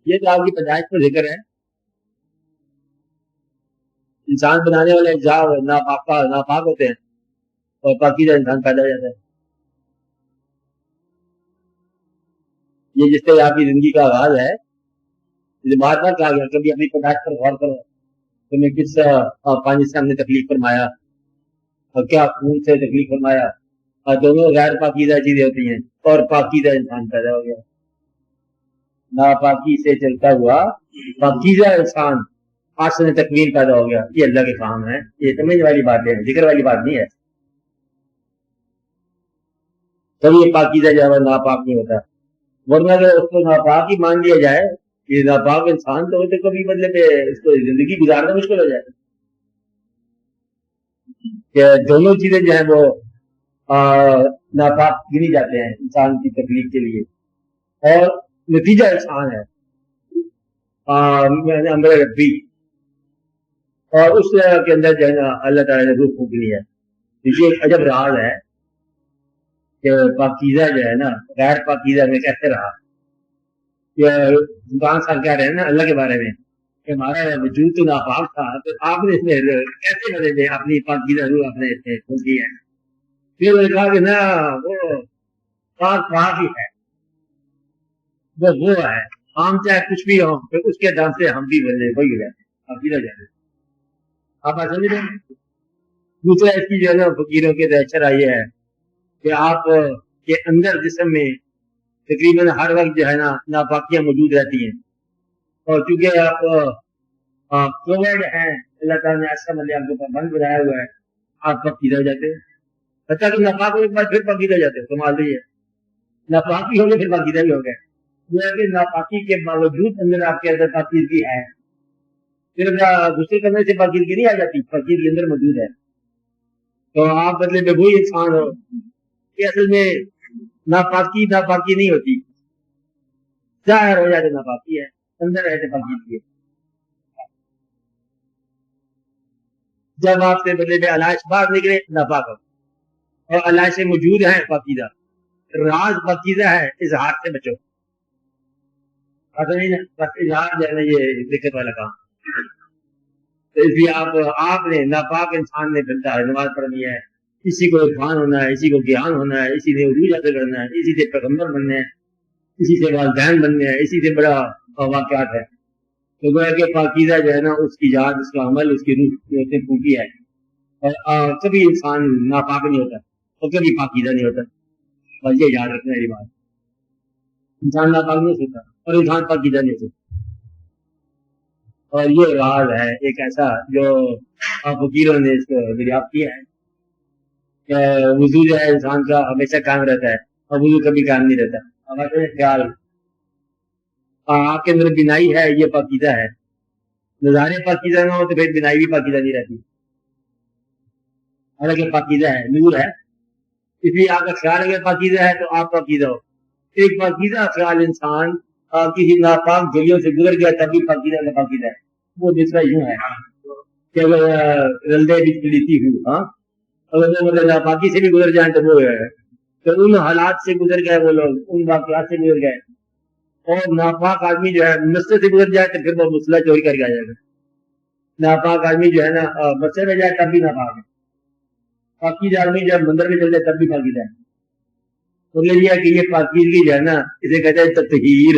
یہ تو آپ کی پیدائش پر ذکر ہے. انسان بنانے والے اجزاء ناپاک ہوتے ہیں اور پاکیزہ انسان پیدا ہو جاتا ہے. یہ جس طرح آپ کی زندگی کا آغاز ہے، بار بار کہا گیا کبھی اپنی پیدائش پر غور کرو، تمہیں کس پانی سے ہم نے تکلیف فرمایا اور کیا خون سے تکلیف فرمایا، اور دونوں غیر پاکیزہ چیزیں ہوتی ہیں اور پاکیزہ انسان پیدا ہو گیا. ناپاکی سے چلتا ہوا پاکیزہ انسان آسن تکمیل پیدا ہو گیا. یہ اللہ کے کام ہے، یہ سمجھ والی باتیں ہیں، ذکر والی بات نہیں ہے. کبھی یہ پاکیزہ جو ہے ناپاک نہیں ہوتا، ورنہ اگر اس کو ناپاک ہی مان لیا جائے یہ ناپاک انسان تو کبھی مطلب اس کو زندگی گزارنا مشکل ہو جائے. کہ دونوں چیزیں جو ہیں وہ ناپاک گنی جاتے ہیں انسان کی تکلیف کے لیے، اور نتیجہ انسان ہے امر ربی، اور اس کے اندر جو ہے نا اللہ تعالیٰ نے روح پھونکنی ہے. یہ ایک عجب راز ہے کہ پاکیزہ جو ہے نا غیر پاکیزہ میں کیسے رہا. سلطان صاحب کہہ رہے ہیں نا اللہ کے بارے میں کہ ہمارا وجود تو ناپاک تھا، تو آپ نے اس میں کیسے بدلے اپنی پاکیزہ روح اپنے اس میں پھونکی ہے. پھر انہوں نے کہا کہ نا وہ پاک ہی ہے، وہ ہے، ہم چاہے کچھ بھی ہوں پھر اس کے دم سے ہم بھی بدلے وہی ہو جاتے پاکیزہ جاتے. آپ بات سمجھ رہے ہیں. دوسرا اس کی جو ہے نا فقیروں کے اشرا یہ ہے کہ آپ کے اندر جسم میں تقریباً ہر وقت جو ہے نا ناپاکیاں موجود رہتی ہیں، اور چونکہ آپ کووڈ ہیں اللہ تعالیٰ نے ایسا مطلب آپ کو پابند بنایا ہوا ہے، آپ پاکیزہ ہو جاتے ہیں. بچہ کہ ناپاک ہونے کے بعد پھر پاکیزہ ہو جاتے ہیں. کمال رہی ہے، ناپاکی ہو گئے پھر پاکیزہ بھی ہو گئے. یہ ہے کہ ناپاکی کے باوجود اندر آپ کے اندر پاکیزگی ہے، صرف غسل کرنے سے پاکیزگی نہیں آ جاتی، پاکیزگی اندر موجود ہے. تو آپ بدلے میں وہی انسان ہو کہ اصل میں ناپاکی نہیں ہوتی، ظاہر ہو جاتے ناپاکی ہے، اندر رہتے پاکیزگی ہے. جب آپ سے بدلے میں علائش باہر نکلے ناپاک ہو، اور علائش سے موجود ہیں پاکیزہ. راز پاکیزہ ہے، اظہار سے بچو. اظہار جو ہے نا یہ دقت والا کام. تو اس لیے آپ نے ناپاک انسان نے نماز پڑھنی ہے، اسی کو عرفان ہونا ہے، اسی کو گیان ہونا ہے، اسی سے عروج حاصل کرنا ہے، اسی سے پیغمبر بننے ہیں، اسی سے والدین بننے ہیں، اسی سے بڑا واقعات ہے. تو گویا کہ پاکیزہ جو ہے نا اس کی یاد، اس کا عمل، اس کی روح نے پھونکی ہے. اور کبھی انسان ناپاک نہیں ہوتا اور کبھی پاکیزہ نہیں ہوتا. بس یہ یاد رکھنا ہے بات. انسان ناپاک نہیں ہوتا اور انسان پاکیزہ نہیں ہوتا. اور یہ راز ہے ایک ایسا جو فقیروں نے اس کو دریافت کیا ہے کہ وضو جو ہے انسان کا ہمیشہ قائم رہتا ہے اور وضو کبھی قائم نہیں رہتا. ہمارے خیال آپ کے اندر بینائی ہے، یہ پاکیزہ ہے. نظارے پاکیزہ نہ ہو تو پھر بینائی بھی پاکیزہ نہیں رہتی، حالانکہ پاکیزہ ہے، نور ہے. اس لیے آپ کا خیال اگر پاکیزہ ہے تو آپ پاکیزہ ہو. ایک پاکیزہ خیال انسان کسی ناپاک گلیوں سے گزر گیا تب بھی پاکیزہ کا پاکیزہ ہے. وہ دوسرا یوں ہے کہ اگر رلدے بھی پلیتی ہوئی، ہاں اگر مطلب ناپاکی سے بھی گزر جائیں تو وہ ہے تو ان حالات سے گزر گئے وہ لوگ، ان واقعات سے گزر گئے. اور ناپاک آدمی جو ہے مسجد سے گزر جائے تو پھر وہ مسئلہ چوری کر کے آ جائے گا. ناپاک آدمی جو ہے نا مسجد میں جائے تب بھی ناپاک ہے. پاکیزہ آدمی جب مندر میں چل جائے تب بھی پاکیزہ ہے. تو یہ ہے کہ یہ پاکیزگی جو ہے نا اسے کہتے ہیں تطہیر.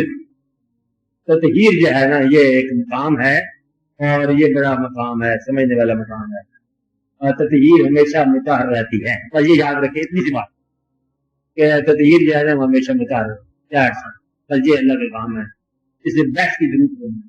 تطہیر جو ہے نا یہ ایک مقام ہے اور یہ بڑا مقام ہے، سمجھنے والا مقام ہے. اور تطہیر ہمیشہ مطہر رہتی ہے. اور یہ یاد رکھے اتنی سی بات کہ تطہیر جو ہے نا وہ ہمیشہ مطہر ہے. بس یہ اللہ کا کام ہے، اس سے بحث کی ضرورت نہیں.